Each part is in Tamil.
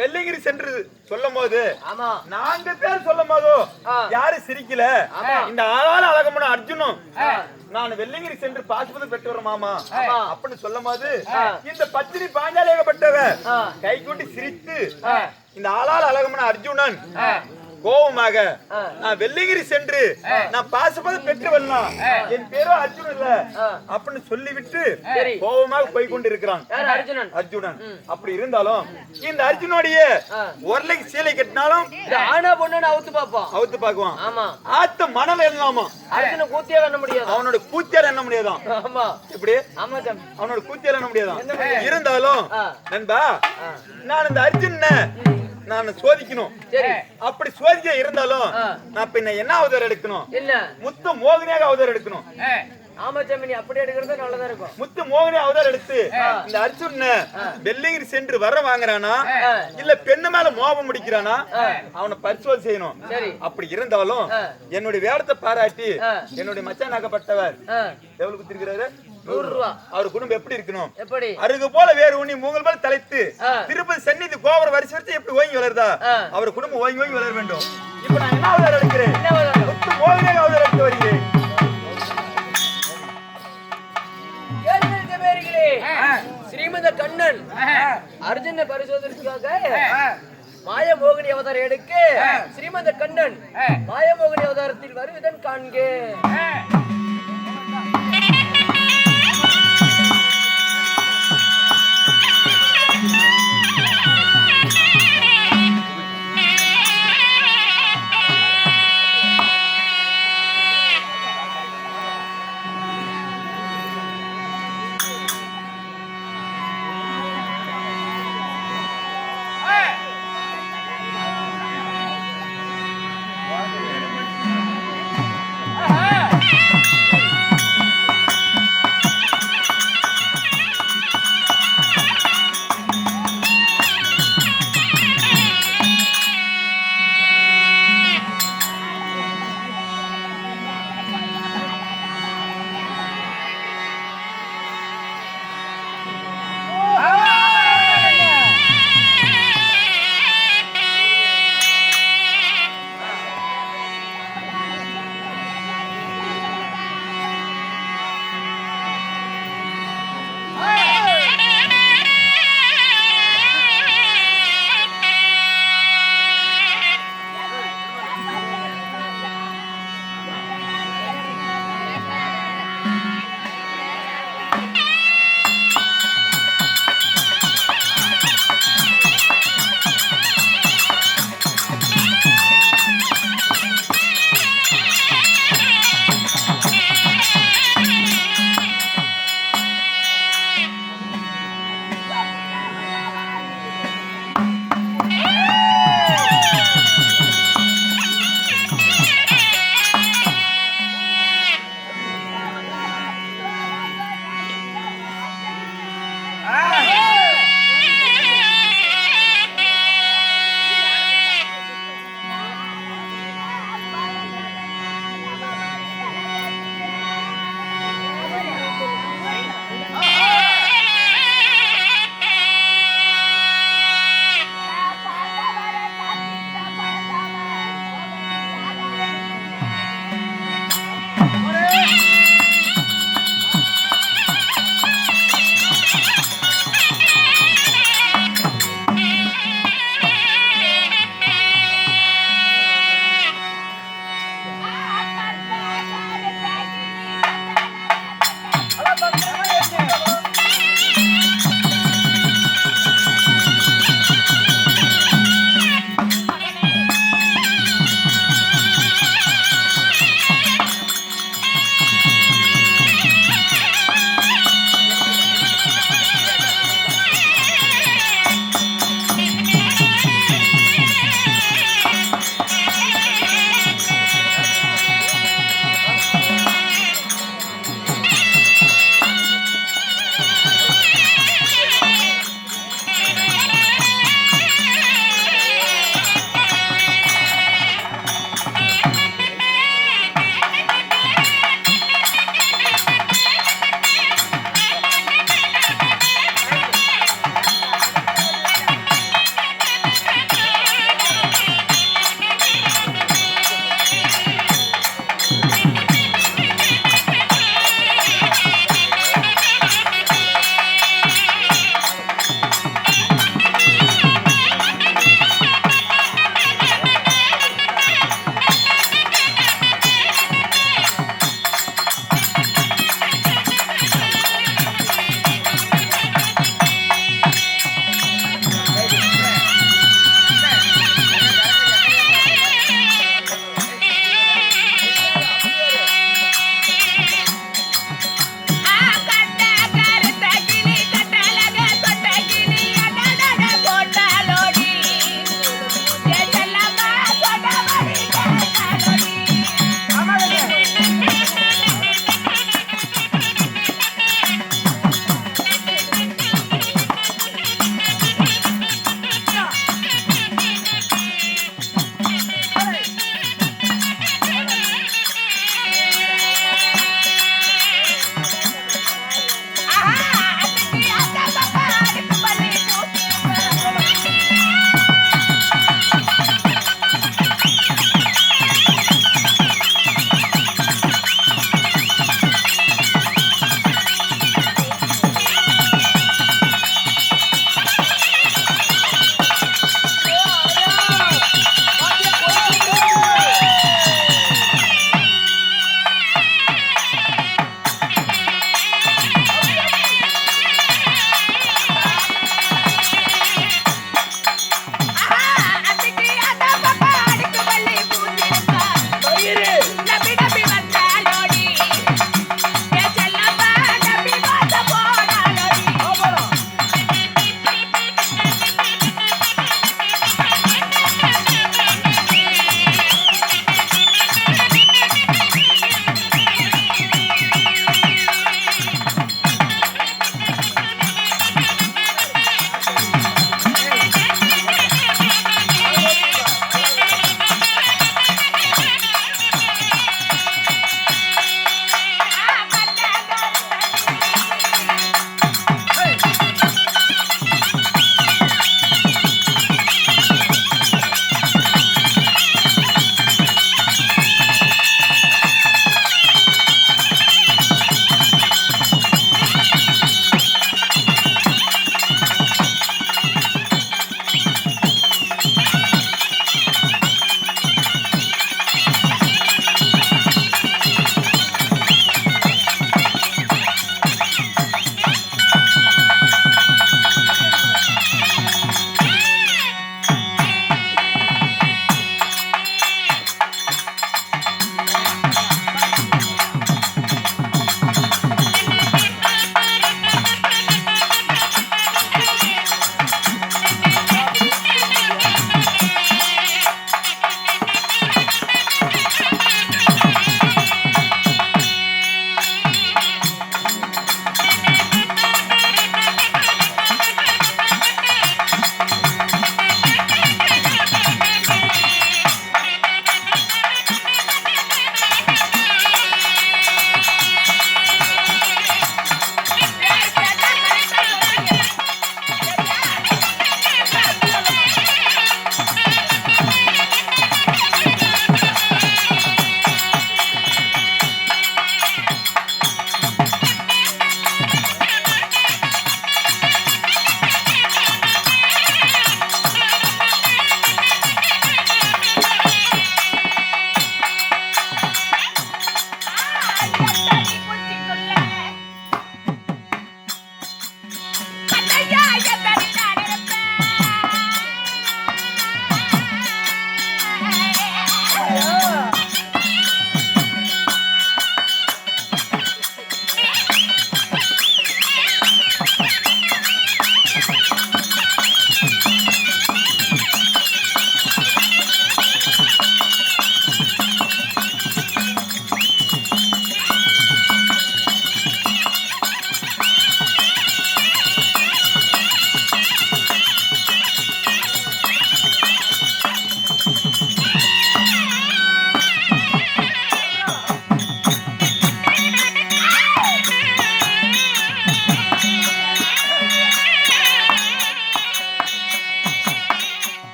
வெள்ளிங்கிரி சென்று சொல்லும் போது ஆமா 4 பேர் சொல்லும் போது யாரு சிரிக்கல. இந்த ஆளால அழகமான அர்ஜுனும் நான் வெள்ளிங்கிரி சென்று பாசுபதம் பெற்று வர மாமா அப்படின்னு சொல்லும் போது இந்த பத்தினி பாஞ்சாலியாகப்பட்டவர் கை கூட்டி சிரித்து இந்த ஆளால அழகமான அர்ஜுனன் கோபமாக நான் வெள்ளிங்கிரி சென்று நான் பாசுபதம் பெற்று வரலாம், என் பேரோ அர்ஜுனன் இல்ல அப்படின்னு சொல்லிவிட்டு கோபமாக போய் கொண்டிருக்கிறான் அர்ஜுனன். அப்படி இருந்தாலும் இந்த அர்ஜுனோடைய உரலைக்கு சீலை கட்டினாலும் ஆனா பொண்ணு அவுத்து பாக்குவான். ஆத்த மணல் எண்ணலாமா அர்ஜுன கூத்தியால எண்ண முடியாது, அவனோட கூத்தியால எண்ண முடியாதான். எப்படி அவனோட கூத்தியால எண்ண முடியாதான். இருந்தாலும் நண்பா நான் இந்த அர்ஜுன நான் சோதிக்கணும். அப்படி சோதிக்க இருந்தாலும் நான் பின்ன என்ன அவதாரம் எடுக்கணும்? முத்து மோகினியாக அவதாரம் எடுக்கணும். அப்படி எடுக்கிறது நல்லதா இருக்கும். முத்து மோகினி அவதாரம் எடுத்து இந்த அர்ஜுன வெள்ளிங்கிரி சென்று வர வாங்குறானா இல்ல பெண்ணு மேல மோபம் முடிக்கிறானா அவனை பரிசோதனை செய்யணும். அப்படி இருந்தாலும் என்னுடைய வேடத்தை பாராட்டி என்னுடைய மச்சானாகப்பட்டவர் எவ்வளவு குத்திருக்கிறாரு? 100 ரூபா. அவர் குடும்பம் எப்படி இருக்கணும்? எப்படி அருகு போல வேறு உண்ணி மூங்கல் போல தலைத்து திருப்பதி சந்நிதி கோபுர வரிசை வரிசை எப்படி ஓங்கி வளருதா அவர் குடும்பம் ஓங்கி ஓங்கி வளர வேண்டும். இப்ப நான் என்ன அவதாரம் எடுக்கிறேன்? மோகினியாக அவதாரம் எடுத்து வருகிறேன். ஸ்ரீமந்த கண்ணன் அர்ஜுன பரிசோதனைக்காக மாயமோகினி அவதாரம் எடுக்க ஸ்ரீமந்த கண்ணன் மாயமோகினி அவதாரத்தில் வருவதன் காண்க.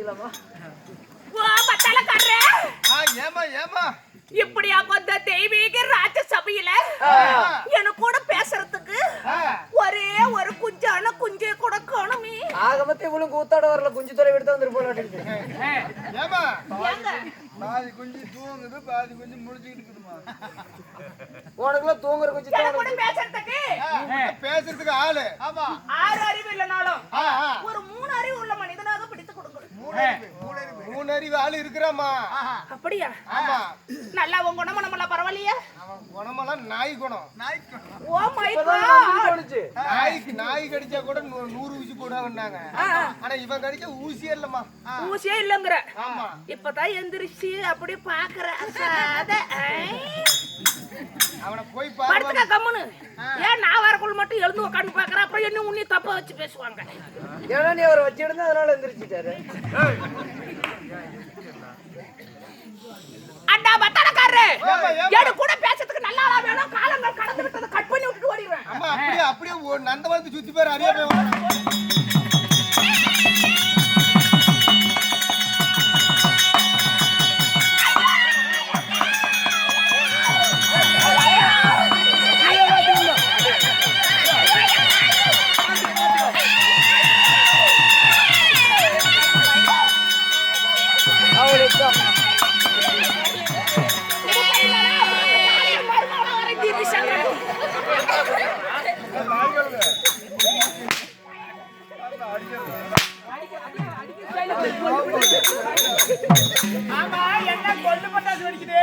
எடுத்துக்கலாமா? ஓ பத்தாலக்காரரே, ஏமா ஏமா இப்படியா கொண்ட தெய்வீக ராஜ சபையில எனக்கு கூட பேசுறதுக்கு ஒரே ஒரு குஞ்சான குஞ்சே கூட காணுமே. ஆகமத்தை இவ்வளவு கூத்தாட வரல, குஞ்சு தொலை எடுத்து வந்துட்டு போலாட்டு. ஏமா ஏங்க பாதி குஞ்சு தூங்குது, பாதி குஞ்சு முடிச்சுக்கிட்டு இருக்குதுமா. உனக்குலாம் தூங்குற குஞ்சு எனக்கு கூட பேசுறதுக்கு பேசுறதுக்கு ஆளு. ஆமா 6 அறிவு இல்லனாலும் ஒரு 3 அறிவு உள்ள மனிதனாக பிடித்து கொடுங்க. 3 அறிவு ஆளு இருக்கிறாமா. அப்படியா? ஆமா. நல்லா உன் குணம் நம்மள பரவாயில்லையா? அவன் குணமெல்லாம் நாய் குணம். Oh my god. நாய் கடிச்சா கூட 100 ஊசி போடுவாங்கன்னாங்க. ஆனா இவன் கடிச்ச ஊசியே இல்லம்மா. ஊசியே இல்லங்கற. ஆமா. இப்பதான் எந்திரிச்சு அப்படி பாக்குற அசாத. அவனை போய் பாரு. படுத்துக்க கம்முனு. ஏன் நான் வரக்குள்ள மட்டும் எழுந்து உட்கார்ந்து பாக்குற, அப்புறம் என்ன உன்னை தப்பா வச்சு பேசுவாங்க. ஏன்னா நீ அவரை வச்சிருந்தா அதனால எந்திரிச்சிட்டாரு. அண்டா பத்தனக்காரரே, எடு கூட பேசறதுக்கு நல்ல ஆளா வேணும். காலங்கள் கடந்து விட்டத கட் பண்ணி விட்டுட்டு ஓடிடுவேன். அம்மா அப்படியே நந்தவனத்தை சுத்தி பேர் அறியாம ஆமா, என்ன கொண்டு பட்டாசு வெடிக்குது?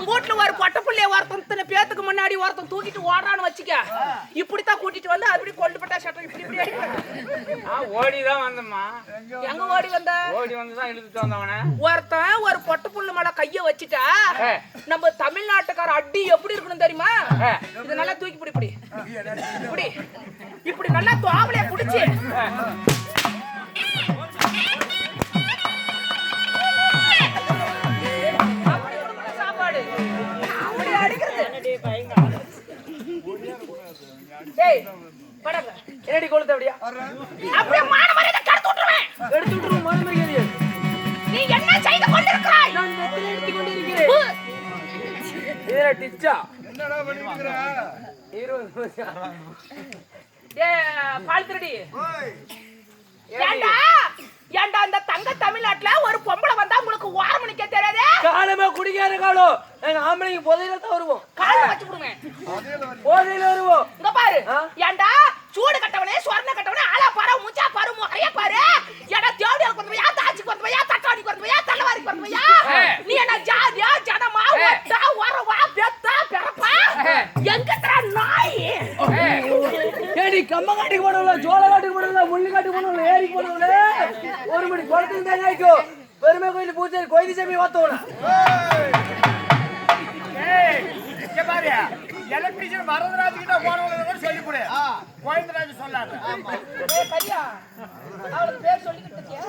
வீட்ல ஒரு பொட்ட புள்ளைய ஒருத்தன் பேத்துக்கு முன்னாடி ஒருத்தன் தூக்கிட்டு ஓடுறான்னு வச்சுக்க, இப்படித்தான் கூட்டிட்டு வந்து அப்படி கொண்டு பட்டா சட்டம் இப்படி ஓடிதான் வந்தம்மா. எங்க ஓடி வந்த? ஓடி வந்துதான் இழுத்துட்டு வந்தவன. ஒருத்தன் ஒரு பொட்ட புள்ள மேல கைய வச்சுட்டா நம்ம தமிழ்நாட்டுக்கார அடி எப்படி இருக்கணும் தெரியுமா? இது நல்லா தூக்கி இப்படி இப்படி இப்படி நல்லா தோவலைய புடிச்சு சாப்பாடு அப்படி அடிக்கிறது. டேய் படங்க என்னடி கொளுத்த அப்படியா? அப்படியே மான மரியாதை கெடுத்து விட்டுருவேன். எடுத்து விட்டுருவோம் மான மரியாதையை. நீ என்ன செய்து கொண்டிருக்கிறாய்? நான் நெத்தில எடுத்து கொண்டிருக்கிறேன். இதே டிச்சா என்னடா பண்ணிட்டு இருக்கற? பால் திருடி ஓய் ஏண்டா ஏண்டா அந்த தங்க தமிழ்நாட்டுல ஒரு பொம்பளை வந்தா உங்களுக்கு ஓரம் மணிக்க தெரியாதே? காலமே குடிக்கார காலம். நாங்க ஆம்பளைங்க போதையில தான் வருவோம். கால வச்சு விடுங்க. போதையில வருவோம். இங்க பாரு ஏண்டா சூடு கட்டவனே சொர்ண கட்டவனே ஆளா பாரு மூச்சா பாரு முறைய பாரு. ஏடா தேவடியா கொண்டுவையா தாச்சி கொண்டுவையா தட்டாடி கொண்டுவையா தள்ளவாரி கொண்டுவையா? நீ என்ன ஜாதியா ஜனமா ஒட்டா வரவா பெத்தா பெறப்பா எங்கடா நாய்? ஏடி கம்ம காட்டுக்கு போனவள ஜோல காட்டுக்கு போனவள முள்ளி காட்டுக்கு போனவள ஏரி போனவள ஒரு மணி குளத்துக்கு தேங்காய்க்கோ பெருமை கோயில் பூஜை கோயில் சாமி வாத்தோன. ஏய் இங்க பாரு, எலக்ட்ரிஷியன் வரதராஜ் கிட்ட போறவங்க கூட சொல்லி கொடு. கோவிந்தராஜ் சொல்லாத. ஏய் கரியா அவளுக்கு பேர் சொல்லிக்கிட்டு இருக்கியா?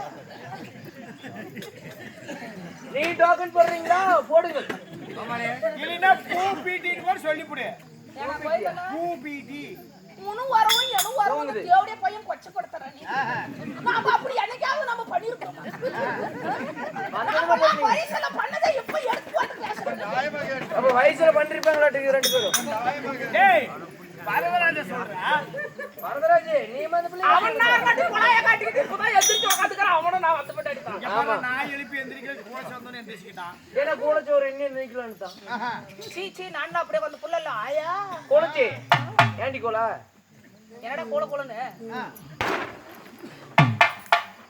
நீ டோக்கன் போடுறீங்களா போடுங்க. இல்லைன்னா பூ பீட்டின்னு கூட சொல்லி கொடு. எனக்கு போய்தல பூ பீட்டி உனு வரவும் எனு வரவும் தேவடிய பையன் கொச்சு கொடுத்தற நீ. நாம அப்படி என்னைக்காவது நம்ம பண்ணிருக்கோம். வயசுல பண்ணதை இப்ப எடுத்து போட்டு பேசுறேன். அப்ப வயசுல பண்ணிருப்பாங்களா ரெண்டு பேரும்? ஏய் வரதராஜ சொல்றா. வரதராஜ் நீ வந்து பிள்ளை அவன் நான் கட்டி கொலைய காட்டிட்டு இப்பதான் எந்திரிச்சு உட்காந்துக்கறான். அவனும் நான் வந்து போட்டு அடிப்பான். ஆமா நான் எழுப்பி எந்திரிக்க கூட சொந்தம் எந்திரிச்சிட்டான். ஏன்னா கூடச்சோறு இன்னும் நிக்கலான்னு தான். சீ நான் அப்படியே வந்து புள்ள இல்ல ஆயா கோலச்சி ஏண்டி கோலா என்னடா கோல கோலன்னு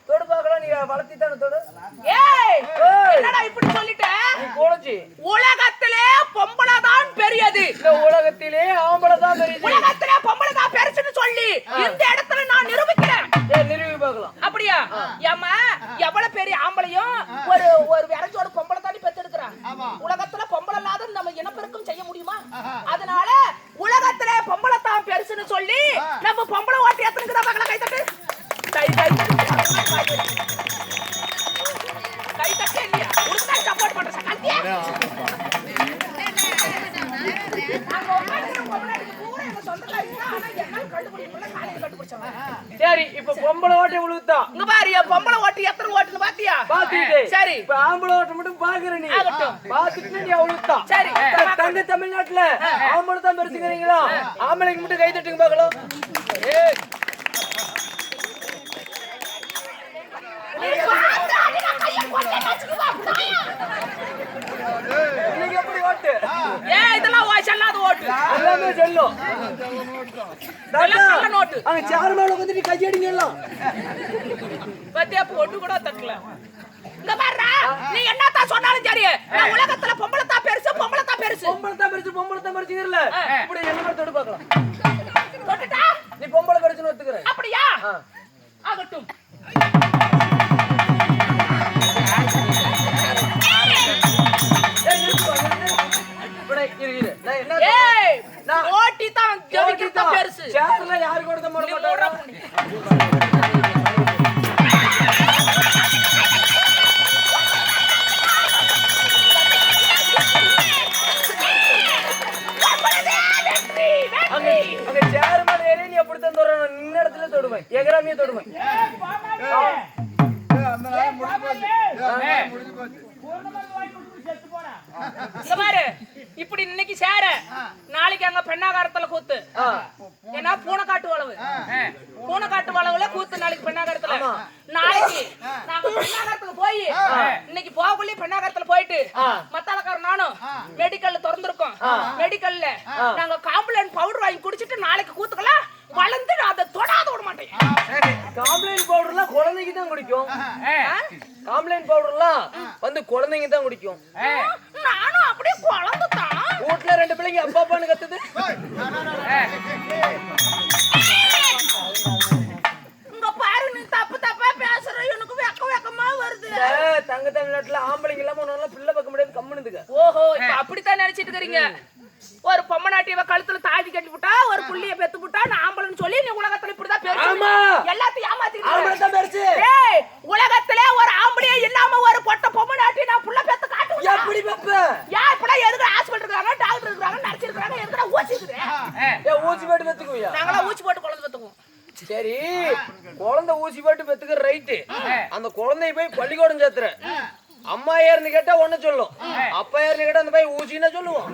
தொடு பார்க்கலாம். நீ வளர்த்தி தானே தொடு. ஏய் என்னடா இப்படி சொல்லிட்ட? நீ கோலச்சி உலகத்திலே பொம்பளை தான் பெரியது. இந்த உலகத்திலே ஆம்பளை தான் தெரியுது. உலகத்திலே பொம்பளை தான் பெருசுன்னு சொல்லி இந்த இடத்துல நான் நிரூபிக்கிறேன். நிறுவி பார்க்கலாம். அப்படியா? ஏம்மா எவ்வளவு பெரிய ஆம்பளையும் ஒரு ஒரு விரச்சோட பொம்பளை தாண்டி பெத்தெடுக்கிறான். உலகத்துல பொம்பளை இல்லாத நம்ம இனப்பெருக்கம் செய்ய முடியுமா? அதனால உலகத்திலே பொம்பளை தான் பெருசுன்னு சொல்லி நம்ம பொம்பளை ஓட்டி எத்தனைக்கு தான் பார்க்கலாம். கை தட்டு கை கை கை தட்டு இல்லையா? உனக்கு தான் சப்போர்ட் பண்ற சகாத்தியா? நாங்க உட்கார்ந்து பொம்பளைக்கு பூரா எங்க சொந்தக்காரங்க தான். ஆனா என்னால கண்டுபிடிக்க முடியல. காலையில கண்டுபிடிச்சாங்க. சரி இப்ப பொம்பளை ஓட்டை விழுத்தா இங்க பாரு என் பொம்பளை ஓட்டு எத்தனை ஓட்டுன்னு பாத்தியா? பாத்துட்டு சரி. இப்ப ஆம்பளை ஓட்டை மட்டும் பாக்குற நீ ஆகட்டும். பாத்துட்டு நீ அவ்வளவுதான் சரி. தங்க தமிழ்நாட்டுல ஆம்பளை தான் பெருசுக்கிறீங்களா? ஆம்பளைக்கு மட்டும் கை தட்டுங்க பாக்கலாம். நீ பாத்து அடி நான் கைய போட்டு நச்சுக்குவா. இன்னைக்கு எப்படி ஓட்டு இதெல்லாம் செல்லாத ஓட்டு. எல்லாமே செல்லும். இதெல்லாம் கள்ள நோட்டு. அங்க சேர் மேல உட்கார்ந்து கையடிங்க எல்லாம். பத்தியா போட்டு கூட தட்டல. இங்க பாருடா நீ என்னத்தான் சொன்னாலும் சரி நான் உலகத்துல பொம்பளை தான் பெருசு பொம்பளை தான் பெருசு பொம்பளை தான் பெருசுங்கறல. இப்படி என்ன மாதிரி தொடு பார்க்கலாம். தொட்டுட்டா நீ பொம்பளை பெருசுன்னு ஒத்துக்கற. அப்படியா? ஆகட்டும். ஏய் நான் ஓட்டி தான் ஜெயிக்கிறத பெருசு. சேர்ல யாரு கூட போட மாட்டாங்க. அங்க சேர் மேல ஏறி நீ எப்படி தான் தொடுற நின்ன இடத்துல தொடுவேன். எகராமியே தொடுவேன். அந்த நாள் முடிஞ்சு போச்சு. இங்க பாரு இப்படி இன்னைக்கு சேர நாளைக்கு அங்க பெண்ணாகாரத்துல கூத்து. ஏன்னா பூனைக்காட்டு வளவுல கூத்து நாளைக்கு பெண்ணாகாரத்துல. நாளைக்கு நாங்க பெண்ணாகாரத்துக்கு போய் இன்னைக்கு போகக்குள்ளே பெண்ணாகாரத்துல போயிட்டு மத்தாலக்கார நானும் மெடிக்கல்ல திறந்திருக்கோம். மெடிக்கல்ல நாங்க காம்ப்ளைன் பவுடர் வாங்கி குடிச்சிட்டு நாளைக்கு கூத்துக்கலாம் வளர்ந்து அதை தொடாத விட மாட்டேன். காம்ப்ளைன் பவுடர்லாம் குழந்தைக்கு தான் குடிக்கும். காம்ப்ளைன் பவுடர்லாம் வந்து குழந்தைங்க தான் குடிக்கும். நானும் அப்படியே குழந்தை தான். வீட்டுல 2 பிள்ளைங்க அப்பா அப்பான்னு கத்துது. இங்க பாரு நீ தப்பா பேசுற. எனக்கு வெக்கமா வருது. தங்க தமிழ்நாட்டுல ஆம்பளைங்க இல்லாம ஒன்னால பிள்ளை பார்க்க முடியாது. கம்முனுதுங்க. ஓஹோ இப்ப அப்படித்தான் நினைச்சிட்டு இருக்கீங்க. ஒரு பொம்மநாட்டியவ கழுத்துல தாடி கட்டி விட்டா ஒரு புள்ளிய பெத்து விட்டா நான் ஆம்பளைன்னு சொல்லி நீ உலகத்துல இப்படிதான் பேசுற. எல்லாத்தையும் ஏமாத்திட்டு ஏய் உலகத்துல ஒரு ஆம்பளையே இல்லாம ஒரு பொட்ட பொம்மநாட்டி நான் புள்ள பெத்து காட்டுவேன். எப்படி பெப்ப? ஏன் இப்படி எதுக்கு ஹாஸ்பிடல் இருக்காங்க டாக்டர் இருக்காங்க நர்ஸ் இருக்காங்க எதுக்கு ஊசி இருக்குது? ஊசி போட்டு பெத்துக்குவியா? நாங்களா ஊசி போட்டு குழந்தை பெத்துக்குவோம். சரி குழந்தை ஊசி போட்டு பெத்துக்கிற ரைட்டு. அந்த குழந்தைய போய் பள்ளிக்கூடம் சேர்த்துற. அம்மா ஏர்னு கேட்டா ஒண்ணு சொல்லும். அப்பா ஏர்னு கேட்டா அந்த போய் ஊசின்னா சொல்லுவோம்.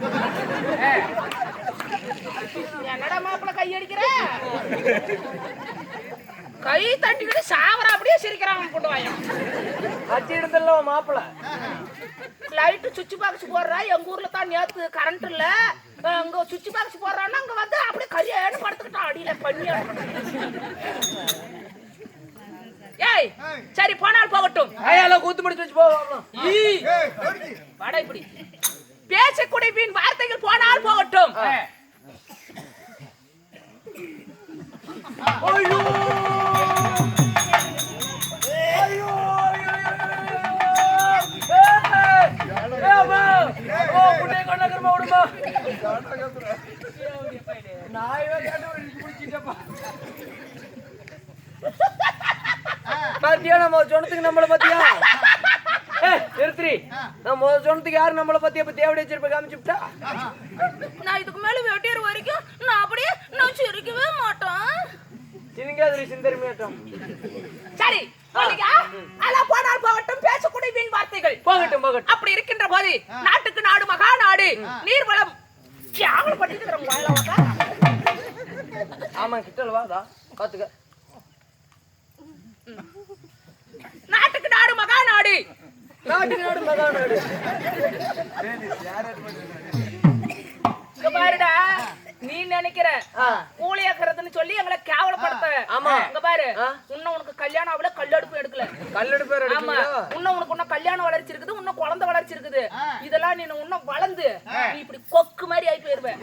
என்னடா மாப்பிள்ள கை அடிக்கிற? கை தட்டிக்கிட்டு சாவர அப்படியே சிரிக்கிறாங்க போட்டுவாங்க. அச்சி இடத்துல மாப்பிள்ள லைட் சுவிட்ச் பாக்ஸ் போடுறா. எங்க ஊர்ல தான் நேத்து கரண்ட் இல்ல. அங்க சுவிட்ச் பாக்ஸ் போடுறான்னா அங்க வந்து அப்படியே கரியான்னு படுத்துக்கிட்டான் அடியில பண்ணியா. ஏய் சரி போனால் போகட்டும். ஐயால கூத்து முடிச்சு வச்சு போவோம். வாடா இப்படி பேசக்கூடிய வீண் வார்த்தைகள் போனால் போகட்டும். ஐயோ பாத்தியா நம்ம சொன்னதுக்கு நம்மள பாத்தியா? நிறுத்திரி. நம்ம சொன்னதுக்கு யாரு நம்மள பத்தியா தேவடி வச்சிருப்ப காமிச்சுட்டா? நான் இதுக்கு மேல வெட்டியர் வரைக்கும் நான் அப்படியே நான் சிரிக்கவே மாட்டேன். சிரிங்காதிரி சிந்தரிமேட்டம். சரி அல போனால் போகட்டும். பேசக்கூடிய வீண் வார்த்தைகள் போகட்டும் போகட்டும். அப்படி இருக்கின்ற போது நாட்டுக்கு நாடு மகா நாடு நீர்வளம் தியாகம் பண்ணிட்டு வாழ. ஆமா கிட்டல வாடா பாத்துக்க. நாட்டுக்கு நாடு மகா நாடு. நாட்டுக்கு நாடு மகா நாடு. பாருடா நீ நினைக்கிற கூலியாக்குறதுன்னு சொல்லி எங்களை கேவலப்படுத்த. ஆமா இங்க பாரு இன்னும் உனக்கு கல்யாணம் ஆகல கல்லெடுப்பு எடுக்கல. கல்லெடுப்பு ஆமா இன்னும் உனக்கு கல்யாணம் வளர்ச்சி இருக்குது. இன்னும் குழந்தை வளர்ச்சி இருக்குது. இதெல்லாம் நீ இன்னும் வளர்ந்து நீ இப்படி கொக்கு மாதிரி ஆகி போயிருவேன்.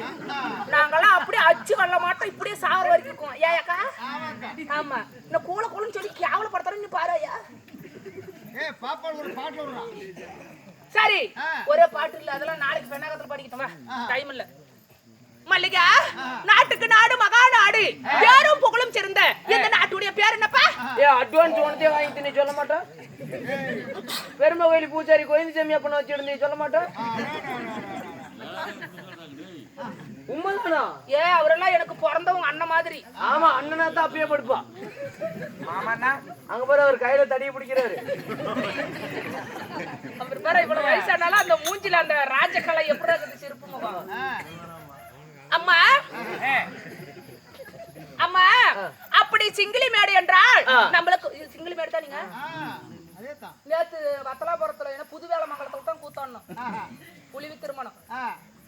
நாங்கெல்லாம் அப்படியே அச்சு வள்ள மாட்டோம். இப்படியே சாவர வரைக்கும் இருக்கோம். ஏக்கா ஆமா இந்த கூலன்னு சொல்லி கேவலப்படுத்துற நீ பாரு ஐயா. சரி ஒரே பாட்டு இல்ல அதெல்லாம் நாளைக்கு பெண்ணாகத்துல படிக்கட்டுமா? டைம் இல்ல. மல்லிகா நாட்டுக்கு நாடு மகா நாடு பேரும் புகழும் சிறந்த இந்த நாட்டுடைய பேர் என்னப்பா? அட்வான்ஸ் ஒன்றே வாங்கி நீ சொல்ல மாட்டா? பெருமை கோயில் பூசாரி கோயில் சாமி அப்ப வச்சிருந்தீ சொல்ல மாட்டா? உண்மைதானா? அவரெல்லாம் எனக்கு பிறந்தவங்க அண்ணன் மாதிரி. ஆமா, அண்ணனா தான் அப்பயே படுப்பா. மாமாண்ணா அங்க பாரு, அவர் கையில தடியை பிடிக்கிறாரு. அவர் பேர இவ்வளவு வயசானாலும் அந்த மூஞ்சில அந்த ராஜகலை எப்படி இருக்குது, சிரிப்பு முகம். அம்மா அம்மா, அப்படி சிங்கிளி மேடு என்றால் நம்மளுக்கு சிங்கிளி மேடு தான். நீங்க நேத்து வத்தலாபுரத்துல என்ன புது வேலை மங்கலத்துல தான் கூத்தாடணும், புலிவி திருமணம்.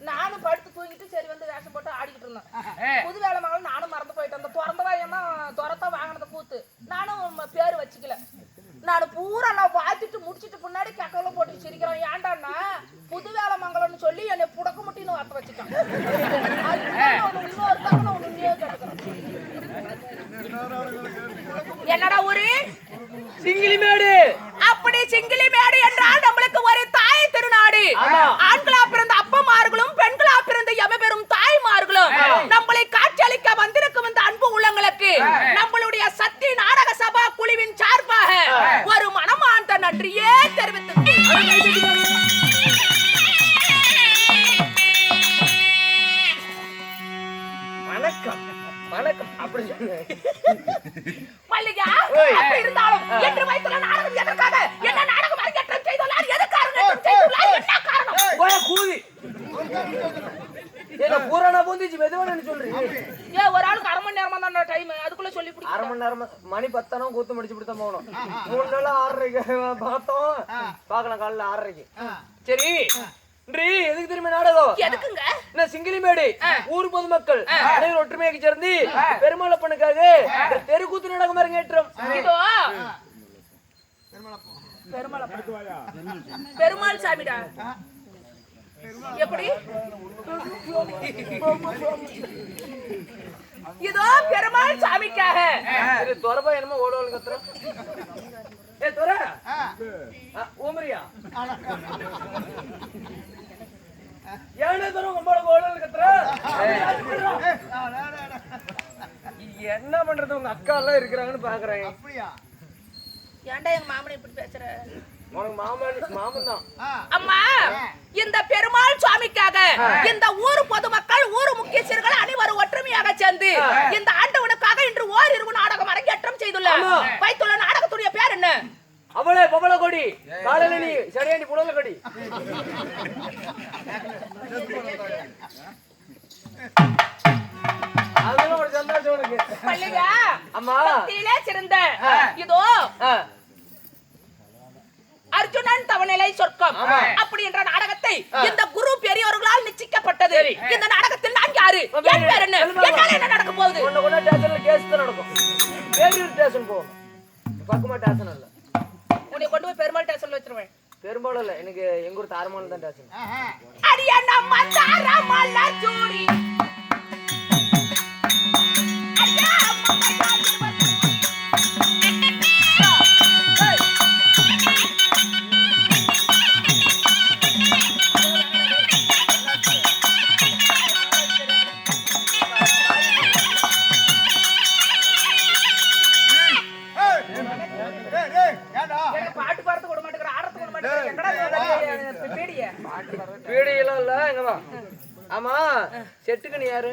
நானும் படுத்து தூங்கிட்டு சரி வந்து வேஷம் போட்டு ஆடிக்கிட்டு இருந்தேன். புது வேலை மங்கலம் நானும் மறந்து போயிட்டேன். அந்த திறந்தவாயமா துரத்தா வாங்கினத கூத்து நானும் பேரு வச்சுக்கல. நான் பூரா நான் வாத்திட்டு முடிச்சிட்டு முன்னாடி கக்கல போட்டு சிரிக்கிறேன். ஏன்டான்னா புது வேலை மங்கலம்னு சொல்லி என்னை புடக்க முட்டின்னு வார்த்தை வச்சுட்டான். என்னடா ஊரு? சிங்கிளி மேடு. அப்படி சிங்கிளி மேடு என்றால் நம்மளுக்கு ஒரு தாய் திருநாடு. ஆண்களா பிறந்த அப்பமார்களும் பெண்களா பிறந்த எமபெரும் தாய்மார்களும் நம்மளை காட்சியளிக்க வந்திருக்கும் இந்த அன்பு உள்ளங்களுக்கு நம்மளுடைய சக்தி நாடக சபா குழுவின் சார்பாக ஒரு மனமார்ந்த நன்றியே தெரிவித்து வணக்கம் வணக்கம் அப்படி மல்லிகா. அப்படி இருந்தாலும் என்று வைத்துள்ள நாடகம் எதற்காக, என்ன நாடகம் அரங்கேற்றம் செய்துள்ளார், எதற்காக செய்துள்ளார், என்ன காரணம்? போய் கூதி. ஏன்னா பூரானா பூந்திச்சு மெதுவானு சொல்றீங்க. ஒரு ஆளுக்கு அரை மணி நேரமா தான் டைம், அதுக்குள்ள சொல்லி பிடிக்கும். அரை மணி நேரமா மணி 10 கூத்து முடிச்சு பிடித்தான் போகணும். 3 நாள் 6:30 பார்த்தோம், பார்க்கலாம் காலைல 6:30. சரி, இன்று எதுக்கு திரும்ப நாடகம்? எதுக்குங்க? என்ன சிங்கிளி மேடு ஊர் பொதுமக்கள் அனைவரும் ஒற்றுமையாக சேர்ந்து பெருமாளப்பனுக்காக தெருக்கூத்து நாடகம் அரங்கேற்றம். இதோ பெருமாள் சாமிடா. எப்படி? இதோ பெருமாள் சாமிக்காக. துறப்பா என்னமோ ஓடுவாள் கத்துறோம். ஏ துற ஓமரியா ஏனே தரும் உங்களோட ஓடுவாள் கத்துற. என்ன பண்றது, உங்க அக்கா எல்லாம் இருக்கிறாங்கன்னு பாக்குறேன். அப்படியா? ஏன்டா எங்க மாமனை இப்படி பேசுற? உனக்கு மாமன் தான். அம்மா, இந்த பெருமாள் சுவாமிக்காக இந்த ஊர் பொதுமக்கள் ஊர் முக்கியஸ்தர்கள் அனைவரும் ஒற்றுமையாக சேர்ந்து இந்த ஆண்டவனுக்காக இன்று ஓரிரவு நாடகம் அரங்கேற்றம் செய்துள்ளார். வைத்துள்ள நாடகத்துடைய பேர் என்ன? அவளே பவள கொடி காலையில நீ சரியாண்டி புடல கொடி. அதுதான் ஒரு சந்தோஷம் உனக்கு. மல்லிகா, அம்மா பக்தியிலே சிறந்த இதோ அர்ஜுனன் தவநிலை சொர்க்கம் அப்படி என்ற நாடகத்தை இந்த குரு பெரியோர்களால் நிச்சயிக்கப்பட்டது. இந்த நாடகத்தில் நான் யாரு, என் பேர் என்ன, என்னால என்ன நடக்க போகுது? உன்னை கொண்டா ஸ்டேஷன்ல கேஸ் தான் நடக்கும். பேரூர் ஸ்டேஷன் போகணும், பக்கமா ஸ்டேஷன் இல்ல. உன்னை கொண்டு போய் பெருமாள் ஸ்டேஷன்ல வச்சிருவேன். பெரும்பாலும் இல்ல, எனக்கு எங்க ஊர் தாரமான தான் ஸ்டேஷன். அடியா நம்ம தாரமல்ல ஜூரி அடியா பாட்டு பாடுறது விட மாட்டேங்கிற, ஆடுறது விட மாட்டேங்கிற. எங்கடா பீடிய பீடியெல்லாம் இல்ல, எங்கவா. ஆமா, செட்டுக்கு நீ யாரு?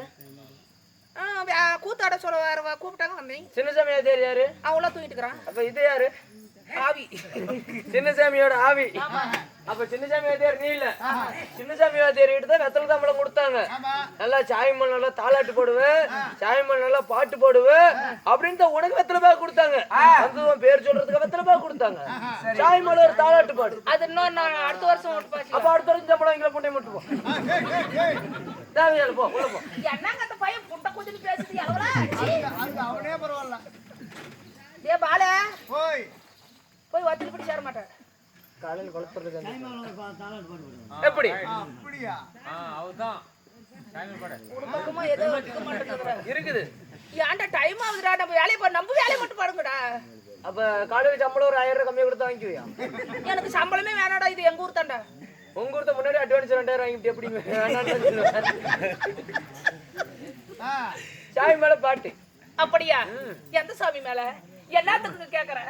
கூத்தாட சொல்ல வேற கூப்பிட்டாங்க வந்தேன். சின்னசாமி யாரு யாரு? அவளா தூங்கிட்டு இருக்கிறான். அப்ப இது யாரு? ஆவி. சின்னசாமியோட ஆவி. அப்ப சின்னசாமி வாத்தியார் நீ இல்ல. சின்னசாமி வாத்தியார் கிட்ட தான் வெத்தலை தாம்பளம் கொடுத்தாங்க. நல்லா சாயமல் நல்லா தாளாட்டு போடுவேன், சாயமல் நல்லா பாட்டு போடுவேன் அப்படின்னு தான் உனக்கு வெத்தலை பாக்கு கொடுத்தாங்க. அதுவும் பேர் சொல்றதுக்கு வெத்தலை பாக்கு கொடுத்தாங்க. சாயமல் ஒரு தாளாட்டு பாடு. அது இன்னும் நான் அடுத்த வருஷம் ஓட்டு பாச்சு. அப்ப அடுத்த வருஷம் சம்பளம் இங்கே முட்டை மட்டும் போ. தேவையால போ, உள்ள போ. என்னங்க அந்த பையன் புட்டை குதின்னு பேசுது எவ்வளோ? அது அவனே பரவாயில்ல. ஏ பால போய் போய் வத்திரி பிடி சேர மாட்டேன். காலையில் கொளுத்துறது எப்படி? அப்படியா? அவதான் ஒரு பக்கமா ஏதோ வைக்க மாட்டேங்குது. இருக்குது. ஏன்டா டைம் ஆகுதுடா, நம்ம வேலையை நம்ம வேலையை மட்டும் பாருங்கடா. அப்ப காலையில் சம்பளம் ஒரு 1000 கம்மியா கொடுத்து வாங்கிக்குவியா? எனக்கு சம்பளமே வேணாடா, இது எங்க ஊர் தாண்டா. உங்க ஊர்த்த முன்னாடி அட்வான்ஸ் 2000 வாங்கிட்டு எப்படி சாய் மேல பாட்டு? அப்படியா? எந்த சாமி மேல? எல்லாத்துக்கு கேக்குற?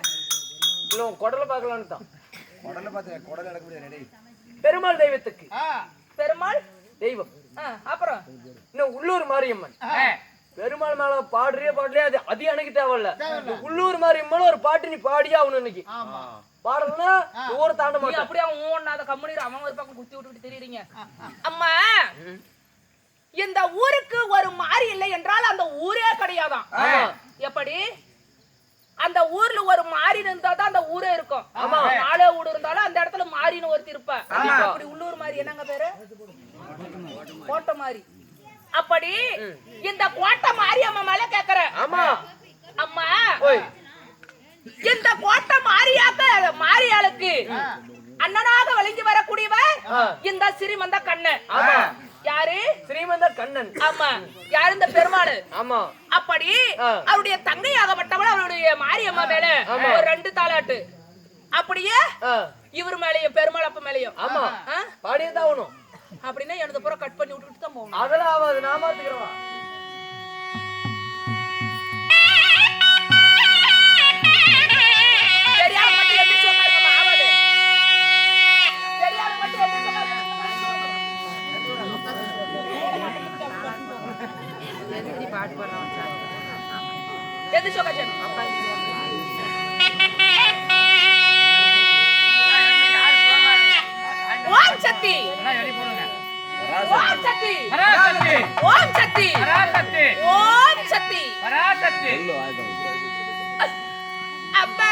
இல்ல குடலை பார்க்கலான்னு தான். குடல பாத்து குடல நடக்க முடியாது. பெருமாள் தெய்வத்துக்கு. பெருமாள் தெய்வம் அப்புறம் இன்னும் உள்ளூர் மாரியம்மன் பெருமாள் மேல பாடுறியே பாடலையே அது எனக்கு தேவையில்ல. உள்ளூர் மாரியம்மன் ஒரு பாட்டு நீ பாடியே ஆகணும் இன்னைக்கு. பாடலன்னா ஊரை தாண்ட நீ மாட்டேன். அப்படியே அவன் ஓடாத கம்முனிரு அவன் ஒரு பக்கம் குத்தி விட்டுட்டு தெரியுறீங்க. அம்மா இந்த ஊருக்கு ஒரு மாறி இல்லை என்றால் அந்த ஊரே கிடையாதான். எப்படி அந்த ஊர்ல ஒரு மாறி இருந்தா தான் அந்த ஊரே இருக்கும். நாளே ஊடு இருந்தாலும் அந்த இடத்துல மாறின்னு ஒருத்தி இருப்ப. அப்படி உள்ளூர் மாறி என்னங்க பேரு? கோட்டை மாறி. அப்படி இந்த கோட்டை மாறி அம்மா மேல கேக்குற. ஆமா அம்மா இந்த கோட்டை மாரியாளுக்கு அண்ணனாக விளங்கி வரக்கூடியவர் இந்த ஸ்ரீமந்த கண்ணன். யாரு? ஸ்ரீமந்த கண்ணன். ஆமா. யாரு? இந்த பெருமாள். ஆமா. அப்படி அவருடைய தங்கையாகப்பட்டவள் அவருடைய மாரியம்மா மேல ஒரு 2 தாலாட்டு. அப்படியே இவர் மேலயும் பெருமாள் அப்ப மேலயும். ஆமா பாடியதான் ஆகணும். அப்படின்னா எனது புறம் கட் பண்ணி விட்டுட்டு தான் போகணும். அதெல்லாம் ஆகாது, நான் பாத்துக்கிறேன். பெரியாள் மட்டும் எப்படி சொன்னாருமா? ஆகாது. பெரியாள் மட்டும் எப்படி சொன்னாரு? எது சொக்கச்சன்? ஓம் சக்தி. ஓம் சக்தி. ஓம் சக்தி. ஓம் சக்தி. அப்பா